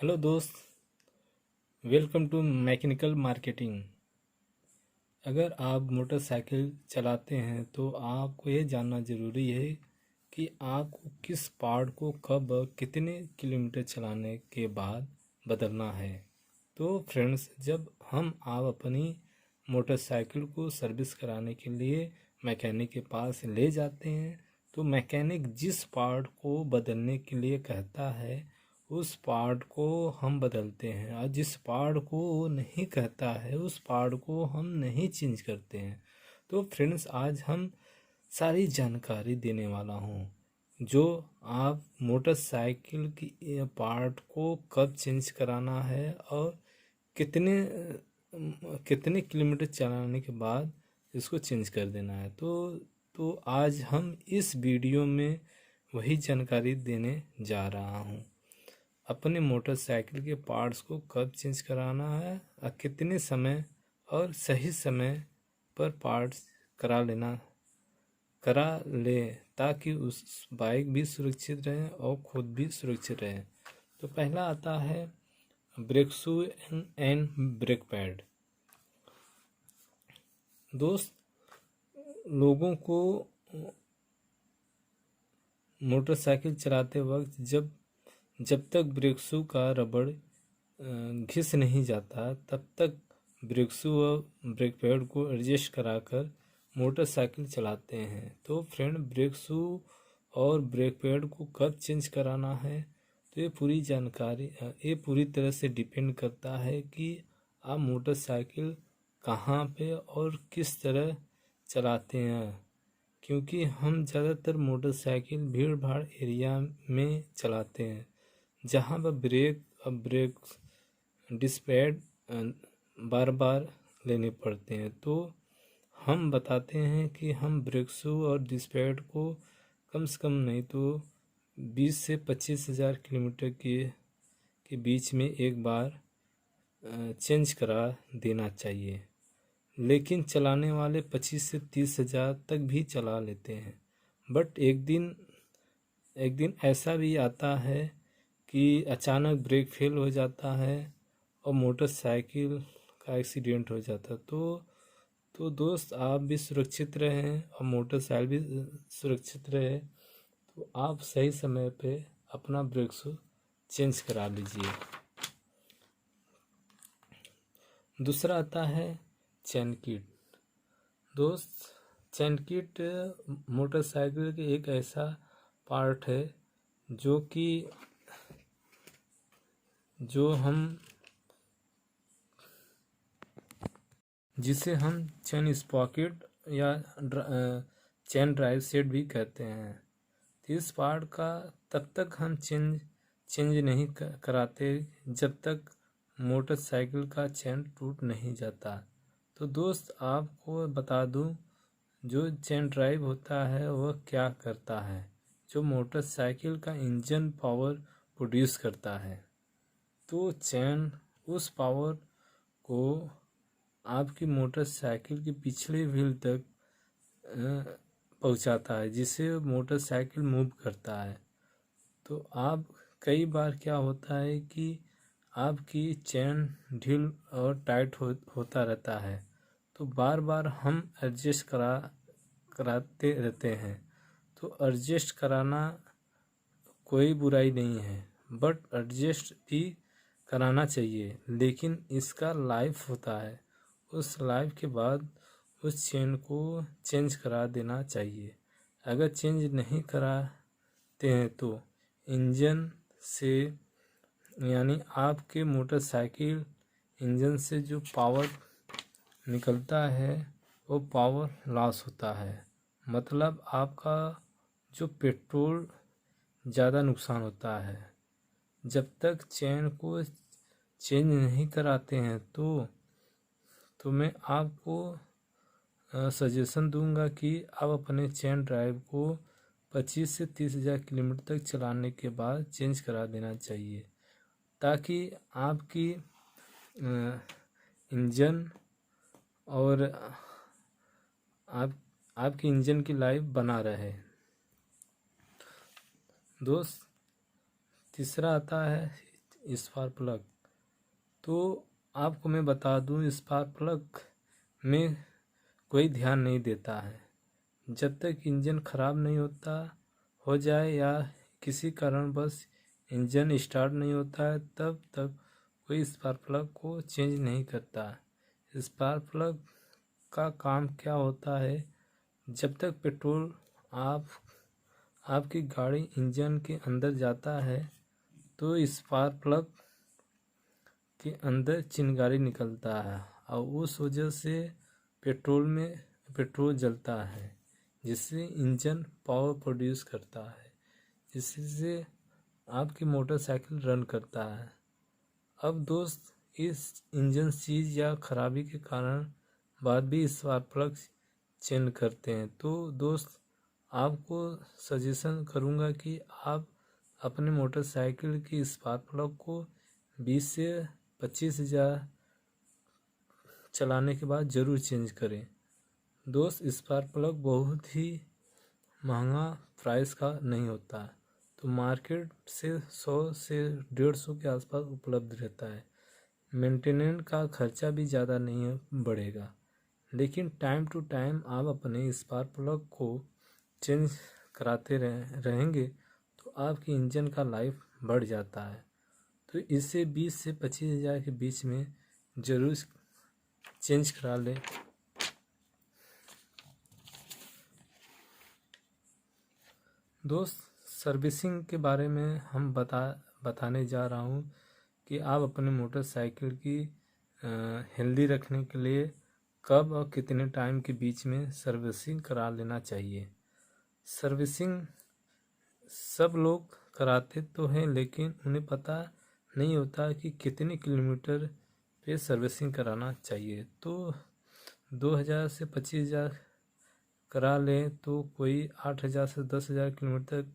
Hello दोस्त, welcome to mechanical marketing. अगर आप मोटरसाइकिल चलाते हैं तो आपको ये जानना ज़रूरी है कि आपको किस पार्ट को कब और कितने किलोमीटर चलाने के बाद बदलना है। तो फ्रेंड्स, जब आप अपनी मोटरसाइकिल को सर्विस कराने के लिए मैकेनिक के पास ले जाते हैं तो मैकेनिक जिस पार्ट को बदलने के लिए कहता है उस पार्ट को हम बदलते हैं, और जिस पार्ट को वो नहीं कहता है उस पार्ट को हम नहीं चेंज करते हैं। तो फ्रेंड्स, आज हम सारी जानकारी देने वाला हूँ जो आप मोटरसाइकिल की पार्ट को कब चेंज कराना है और कितने कितने किलोमीटर चलाने के बाद इसको चेंज कर देना है। तो आज हम इस वीडियो में वही जानकारी देने जा रहा हूँ। अपने मोटरसाइकिल के पार्ट्स को कब चेंज कराना है और कितने समय और सही समय पर पार्ट्स करा ले, ताकि उस बाइक भी सुरक्षित रहे और खुद भी सुरक्षित रहे। तो पहला आता है brake shoe and brake pad. दोस्त, लोगों को मोटरसाइकिल चलाते वक्त जब तक ब्रेक शू का रबड़ घिस नहीं जाता तब तक ब्रेक शू और ब्रेक पैड को एडजस्ट कराकर मोटरसाइकिल चलाते हैं। तो फ्रेंड, ब्रेक शू और ब्रेक पैड को कब चेंज कराना है, तो ये पूरी तरह से डिपेंड करता है कि आप मोटरसाइकिल कहाँ पे और किस तरह चलाते हैं। क्योंकि हम ज़्यादातर मोटरसाइकिल भीड़ भाड़ एरिया में चलाते हैं जहाँ पर ब्रेक डिस्पैड बार बार लेने पड़ते हैं। तो हम बताते हैं कि हम ब्रेक शू और डिस्पैड को कम से कम नहीं तो 20 से 25 हज़ार किलोमीटर के बीच में एक बार चेंज करा देना चाहिए। लेकिन चलाने वाले 25 से 30 हज़ार तक भी चला लेते हैं। बट एक दिन ऐसा भी आता है कि अचानक ब्रेक फेल हो जाता है और मोटरसाइकिल का एक्सीडेंट हो जाता है। तो दोस्त, आप भी सुरक्षित रहें और मोटरसाइकिल भी सुरक्षित रहे। तो आप सही समय पे अपना ब्रेक शू चेंज करा लीजिए। दूसरा आता है चैन किट। दोस्त, चैन किट मोटरसाइकिल के एक ऐसा पार्ट है जिसे हम चैन स्पॉकेट या चैन ड्राइव सेट भी कहते हैं। तो इस पार्ट का तब तक हम चेंज नहीं कराते जब तक मोटरसाइकिल का चैन टूट नहीं जाता। तो दोस्त, आपको बता दूं, जो चैन ड्राइव होता है वह क्या करता है, जो मोटरसाइकिल का इंजन पावर प्रोड्यूस करता है। तो चैन उस पावर को आपकी मोटरसाइकिल के पिछले व्हील तक पहुंचाता है, जिससे मोटरसाइकिल मूव करता है। तो आप कई बार क्या होता है कि आपकी चैन ढील और टाइट होता रहता है, तो बार बार हम एडजस्ट कराते रहते हैं। तो एडजस्ट कराना कोई बुराई नहीं है, बट एडजस्ट भी कराना चाहिए, लेकिन इसका लाइफ होता है। उस लाइफ के बाद उस चेन को चेंज करा देना चाहिए। अगर चेंज नहीं कराते हैं तो इंजन से, यानी आपके मोटरसाइकिल इंजन से जो पावर निकलता है वो पावर लॉस होता है। मतलब आपका जो पेट्रोल ज़्यादा नुकसान होता है। जब तक चैन को चेंज नहीं कराते हैं तो मैं आपको सजेशन दूंगा कि आप अपने चैन ड्राइव को 25 से 30 हज़ार किलोमीटर तक चलाने के बाद चेंज करा देना चाहिए, ताकि आपकी इंजन और आपकी इंजन की लाइफ बना रहे। दोस्त, तीसरा आता है स्पार्क प्लग। तो आपको मैं बता दूं, स्पार्क प्लग में कोई ध्यान नहीं देता है। जब तक इंजन ख़राब नहीं हो जाए या किसी कारणवश इंजन स्टार्ट नहीं होता है, तब तक कोई स्पार्क प्लग को चेंज नहीं करता। स्पार्क प्लग का काम क्या होता है, जब तक पेट्रोल आपकी गाड़ी इंजन के अंदर जाता है तो स्पार्क प्लग के अंदर चिंगारी निकलता है और उस वजह से पेट्रोल जलता है, जिससे इंजन पावर प्रोड्यूस करता है, जिससे आपकी मोटरसाइकिल रन करता है। अब दोस्त, इस इंजन सीज या खराबी के कारण बाद भी स्पार्क प्लग चेंज करते हैं। तो दोस्त, आपको सजेशन करूंगा कि आप अपने मोटरसाइकिल की स्पार्क प्लग को 20 से 25 हज़ार चलाने के बाद ज़रूर चेंज करें। दोस्त, स्पार्क प्लग बहुत ही महंगा प्राइस का नहीं होता, तो मार्केट से 100 से 150 के आसपास उपलब्ध रहता है। मेंटेनेंस का खर्चा भी ज़्यादा नहीं बढ़ेगा, लेकिन टाइम टू टाइम आप अपने स्पार्क प्लग को चेंज कराते रहेंगे तो आपकी इंजन का लाइफ बढ़ जाता है। तो इससे 20 से 25 हज़ार के बीच में ज़रूर चेंज करा लें। दोस्त, सर्विसिंग के बारे में हम बताने जा रहा हूँ कि आप अपने मोटरसाइकिल की हेल्दी रखने के लिए कब और कितने टाइम के बीच में सर्विसिंग करा लेना चाहिए। सर्विसिंग सब लोग कराते तो हैं, लेकिन उन्हें पता नहीं होता कि कितने किलोमीटर पे सर्विसिंग कराना चाहिए। तो 2000 से 25,000 करा लें तो कोई 8,000 से 10,000 किलोमीटर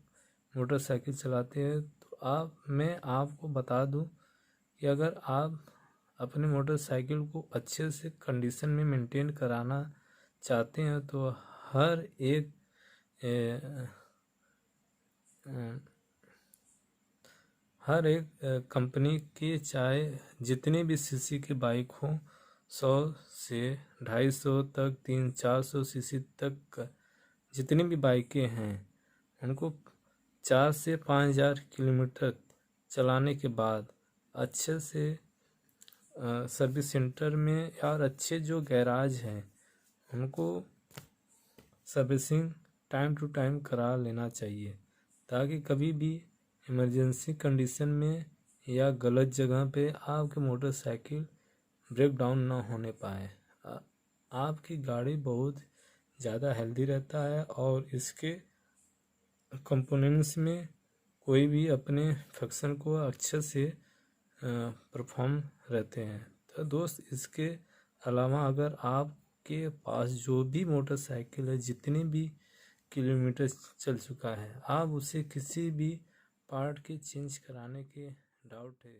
मोटरसाइकिल चलाते हैं। तो मैं आपको बता दूं कि अगर आप अपने मोटरसाइकिल को अच्छे से कंडीशन में मेंटेन कराना चाहते हैं तो हर एक कंपनी की चाहे जितनी भी सीसी की बाइक हो, 100 से 250 तक 300-400 सीसी तक जितनी भी बाइकें हैं, उनको 4 से 5,000 किलोमीटर चलाने के बाद अच्छे से सर्विस सेंटर में और अच्छे जो गैराज हैं उनको सर्विसिंग टाइम टू टाइम करा लेना चाहिए, ताकि कभी भी इमरजेंसी कंडीशन में या गलत जगह पे आपकी मोटरसाइकिल ब्रेक डाउन ना होने पाए। आपकी गाड़ी बहुत ज़्यादा हेल्दी रहता है और इसके कंपोनेंट्स में कोई भी अपने फंक्शन को अच्छे से परफॉर्म रहते हैं। तो दोस्त, इसके अलावा अगर आपके पास जो भी मोटरसाइकिल है, जितने भी किलोमीटर चल चुका है, आप उसे किसी भी पार्ट के चेंज कराने के डाउट है